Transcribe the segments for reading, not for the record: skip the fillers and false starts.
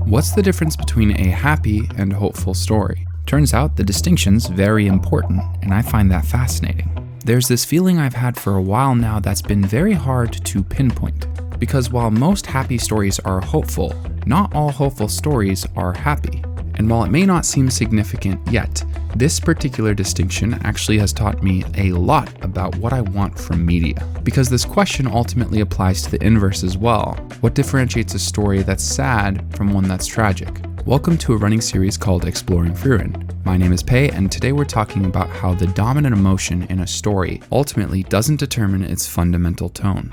What's the difference between a happy and hopeful story? Turns out the distinction's very important, and I find that fascinating. There's this feeling I've had for a while now that's been very hard to pinpoint. Because while most happy stories are hopeful, not all hopeful stories are happy. And while it may not seem significant yet, this particular distinction actually has taught me a lot about what I want from media. Because this question ultimately applies to the inverse as well. What differentiates a story that's sad from one that's tragic? Welcome to a running series called Exploring Frieren. My name is Pei, and today we're talking about how the dominant emotion in a story ultimately doesn't determine its fundamental tone.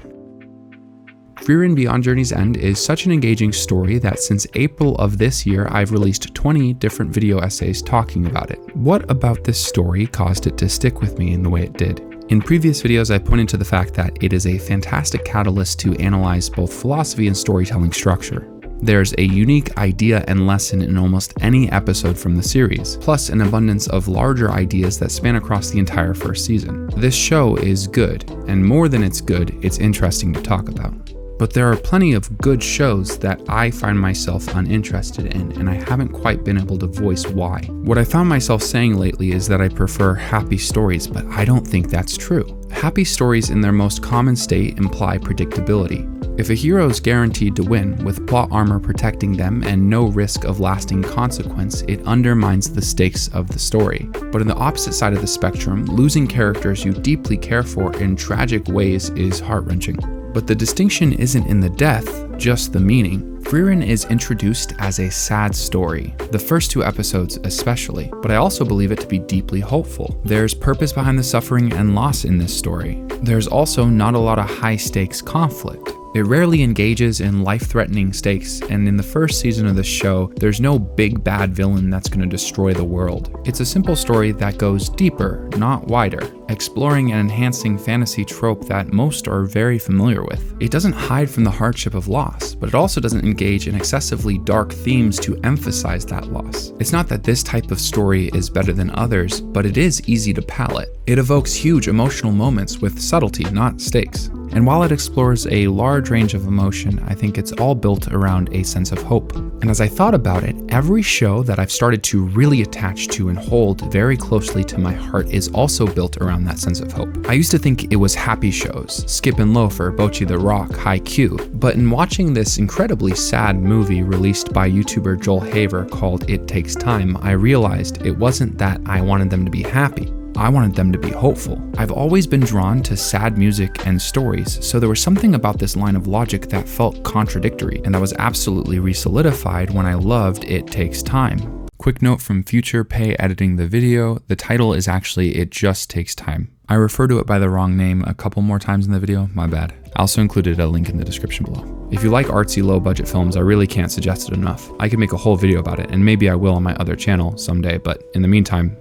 Frieren Beyond Journey's End is such an engaging story that since April of this year, I've released 20 different video essays talking about it. What about this story caused it to stick with me in the way it did? In previous videos, I pointed to the fact that it is a fantastic catalyst to analyze both philosophy and storytelling structure. There's a unique idea and lesson in almost any episode from the series, plus an abundance of larger ideas that span across the entire first season. This show is good, and more than it's good, it's interesting to talk about. But there are plenty of good shows that I find myself uninterested in, and I haven't quite been able to voice why. What I found myself saying lately is that I prefer happy stories, but I don't think that's true. Happy stories in their most common state imply predictability. If a hero is guaranteed to win, with plot armor protecting them and no risk of lasting consequence, it undermines the stakes of the story. But on the opposite side of the spectrum, losing characters you deeply care for in tragic ways is heart-wrenching. But the distinction isn't in the death, just the meaning. Frieren is introduced as a sad story, the first 2 episodes especially, but I also believe it to be deeply hopeful. There's purpose behind the suffering and loss in this story. There's also not a lot of high-stakes conflict. It rarely engages in life-threatening stakes, and in the first season of the show, there's no big bad villain that's going to destroy the world. It's a simple story that goes deeper, not wider, exploring and enhancing fantasy trope that most are very familiar with. It doesn't hide from the hardship of loss, but it also doesn't engage in excessively dark themes to emphasize that loss. It's not that this type of story is better than others, but it is easy to palate. It evokes huge emotional moments with subtlety, not stakes. And while it explores a large range of emotion, I think it's all built around a sense of hope. And as I thought about it, every show that I've started to really attach to and hold very closely to my heart is also built around that sense of hope. I used to think it was happy shows, Skip and Loafer, Bocchi the Rock, Haikyuu, but in watching this incredibly sad movie released by YouTuber Joel Haver called It Takes Time, I realized it wasn't that I wanted them to be happy. I wanted them to be hopeful. I've always been drawn to sad music and stories, so there was something about this line of logic that felt contradictory, and that was absolutely re-solidified when I loved It Takes Time. Quick note from future Pei editing the video, the title is actually It Just Takes Time. I refer to it by the wrong name a couple more times in the video, my bad. I also included a link in the description below. If you like artsy low-budget films, I really can't suggest it enough. I could make a whole video about it, and maybe I will on my other channel someday, but in the meantime,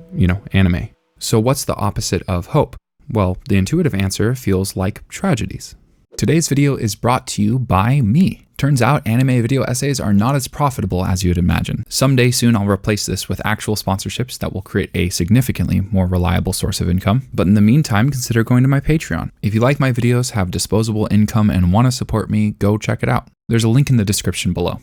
anime. So what's the opposite of hope? Well, the intuitive answer feels like tragedies. Today's video is brought to you by me. Turns out anime video essays are not as profitable as you'd imagine. Someday soon I'll replace this with actual sponsorships that will create a significantly more reliable source of income. But in the meantime, consider going to my Patreon. If you like my videos, have disposable income, and want to support me, go check it out. There's a link in the description below.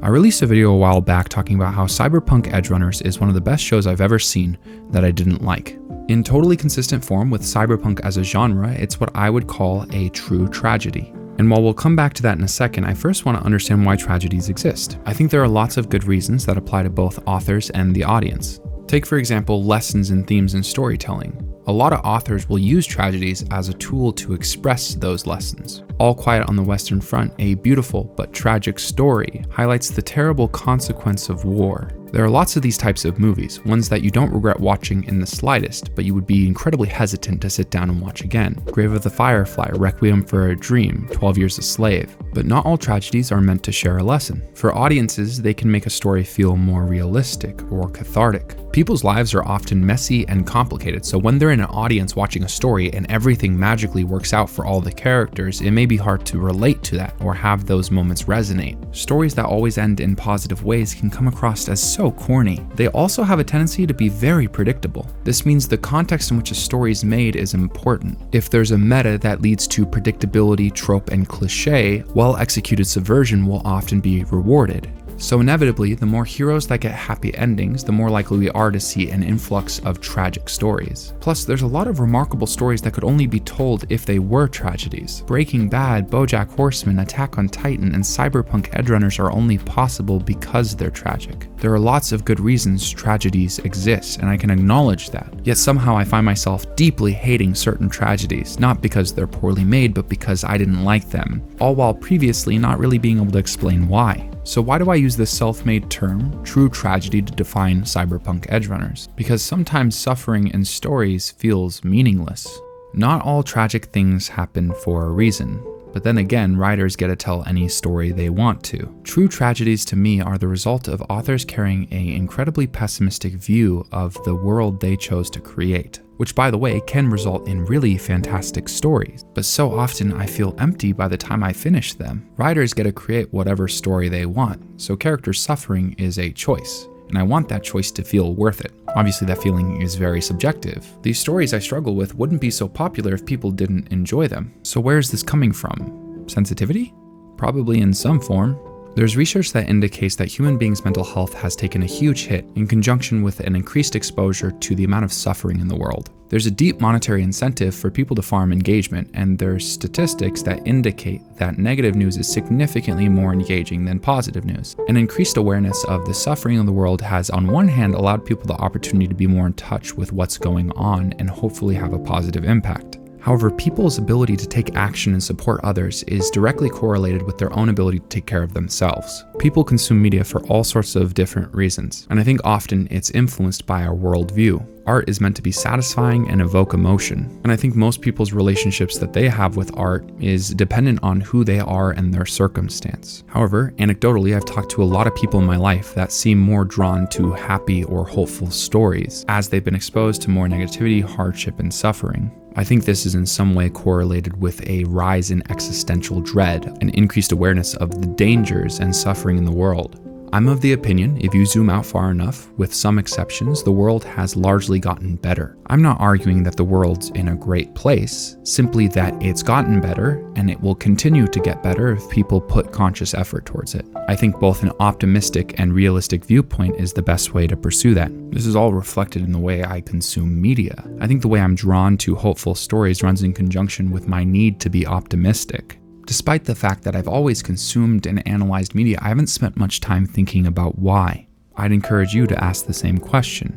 I released a video a while back talking about how Cyberpunk Edgerunners is one of the best shows I've ever seen that I didn't like. In totally consistent form with cyberpunk as a genre, it's what I would call a true tragedy. And while we'll come back to that in a second, I first want to understand why tragedies exist. I think there are lots of good reasons that apply to both authors and the audience. Take, for example, lessons in themes in storytelling. A lot of authors will use tragedies as a tool to express those lessons. All Quiet on the Western Front, a beautiful but tragic story, highlights the terrible consequence of war. There are lots of these types of movies, ones that you don't regret watching in the slightest, but you would be incredibly hesitant to sit down and watch again. Grave of the Firefly, Requiem for a Dream, 12 Years a Slave. But not all tragedies are meant to share a lesson. For audiences, they can make a story feel more realistic or cathartic. People's lives are often messy and complicated, so when they're in an audience watching a story and everything magically works out for all the characters, it may be hard to relate to that or have those moments resonate. Stories that always end in positive ways can come across as so corny. They also have a tendency to be very predictable. This means the context in which a story is made is important. If there's a meta that leads to predictability, trope, and cliche, well-executed subversion will often be rewarded. So inevitably, the more heroes that get happy endings, the more likely we are to see an influx of tragic stories. Plus, there's a lot of remarkable stories that could only be told if they were tragedies. Breaking Bad, BoJack Horseman, Attack on Titan, and cyberpunk edgerunners are only possible because they're tragic. There are lots of good reasons tragedies exist, and I can acknowledge that. Yet somehow I find myself deeply hating certain tragedies, not because they're poorly made, but because I didn't like them, all while previously not really being able to explain why. So why do I use this self-made term, true tragedy, to define cyberpunk edgerunners? Because sometimes suffering in stories feels meaningless. Not all tragic things happen for a reason. But then again, writers get to tell any story they want to. True tragedies to me are the result of authors carrying an incredibly pessimistic view of the world they chose to create, which by the way can result in really fantastic stories. But so often I feel empty by the time I finish them. Writers get to create whatever story they want, so character suffering is a choice. And I want that choice to feel worth it. Obviously, that feeling is very subjective. These stories I struggle with wouldn't be so popular if people didn't enjoy them. So where is this coming from? Sensitivity? Probably in some form. There's research that indicates that human beings' mental health has taken a huge hit in conjunction with an increased exposure to the amount of suffering in the world. There's a deep monetary incentive for people to farm engagement, and there's statistics that indicate that negative news is significantly more engaging than positive news. An increased awareness of the suffering in the world has, on one hand, allowed people the opportunity to be more in touch with what's going on and hopefully have a positive impact. However, people's ability to take action and support others is directly correlated with their own ability to take care of themselves. People consume media for all sorts of different reasons, and I think often it's influenced by our worldview. Art is meant to be satisfying and evoke emotion, and I think most people's relationships that they have with art is dependent on who they are and their circumstance. However, anecdotally, I've talked to a lot of people in my life that seem more drawn to happy or hopeful stories, as they've been exposed to more negativity, hardship, and suffering. I think this is in some way correlated with a rise in existential dread, an increased awareness of the dangers and suffering in the world. I'm of the opinion, if you zoom out far enough, with some exceptions, the world has largely gotten better. I'm not arguing that the world's in a great place, simply that it's gotten better and it will continue to get better if people put conscious effort towards it. I think both an optimistic and realistic viewpoint is the best way to pursue that. This is all reflected in the way I consume media. I think the way I'm drawn to hopeful stories runs in conjunction with my need to be optimistic. Despite the fact that I've always consumed and analyzed media, I haven't spent much time thinking about why. I'd encourage you to ask the same question.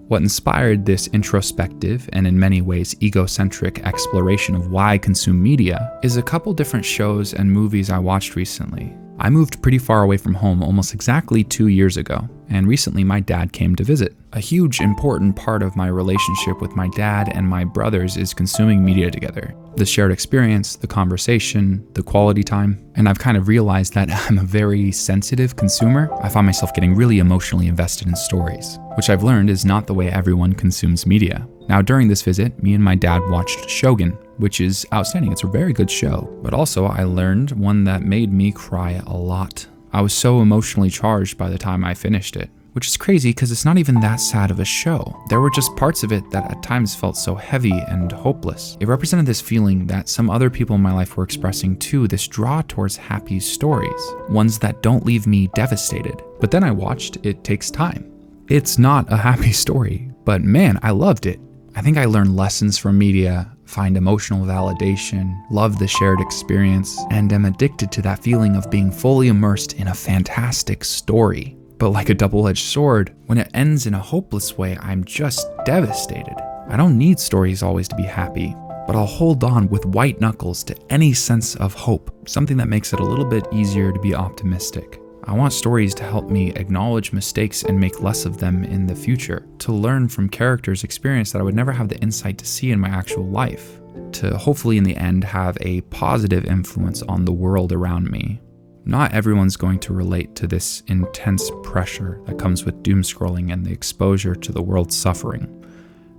What inspired this introspective and in many ways egocentric exploration of why I consume media is a couple different shows and movies I watched recently. I moved pretty far away from home almost exactly 2 years ago, and recently my dad came to visit. A huge important part of my relationship with my dad and my brothers is consuming media together. The shared experience, the conversation, the quality time, and I've kind of realized that I'm a very sensitive consumer. I find myself getting really emotionally invested in stories, which I've learned is not the way everyone consumes media. Now during this visit, me and my dad watched Shogun, which is outstanding. It's a very good show. But also I learned one that made me cry a lot. I was so emotionally charged by the time I finished it, which is crazy because it's not even that sad of a show. There were just parts of it that at times felt so heavy and hopeless. It represented this feeling that some other people in my life were expressing too, this draw towards happy stories, ones that don't leave me devastated. But then I watched It Takes Time. It's not a happy story, but man, I loved it. I think I learned lessons from media, find emotional validation, love the shared experience, and am addicted to that feeling of being fully immersed in a fantastic story. But like a double-edged sword, when it ends in a hopeless way, I'm just devastated. I don't need stories always to be happy, but I'll hold on with white knuckles to any sense of hope, something that makes it a little bit easier to be optimistic. I want stories to help me acknowledge mistakes and make less of them in the future, to learn from characters' experience that I would never have the insight to see in my actual life, to hopefully in the end have a positive influence on the world around me. Not everyone's going to relate to this intense pressure that comes with doom scrolling and the exposure to the world's suffering.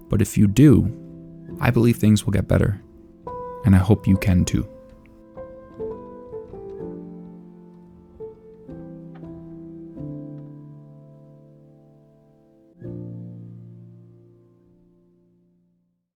But if you do, I believe things will get better, and I hope you can too.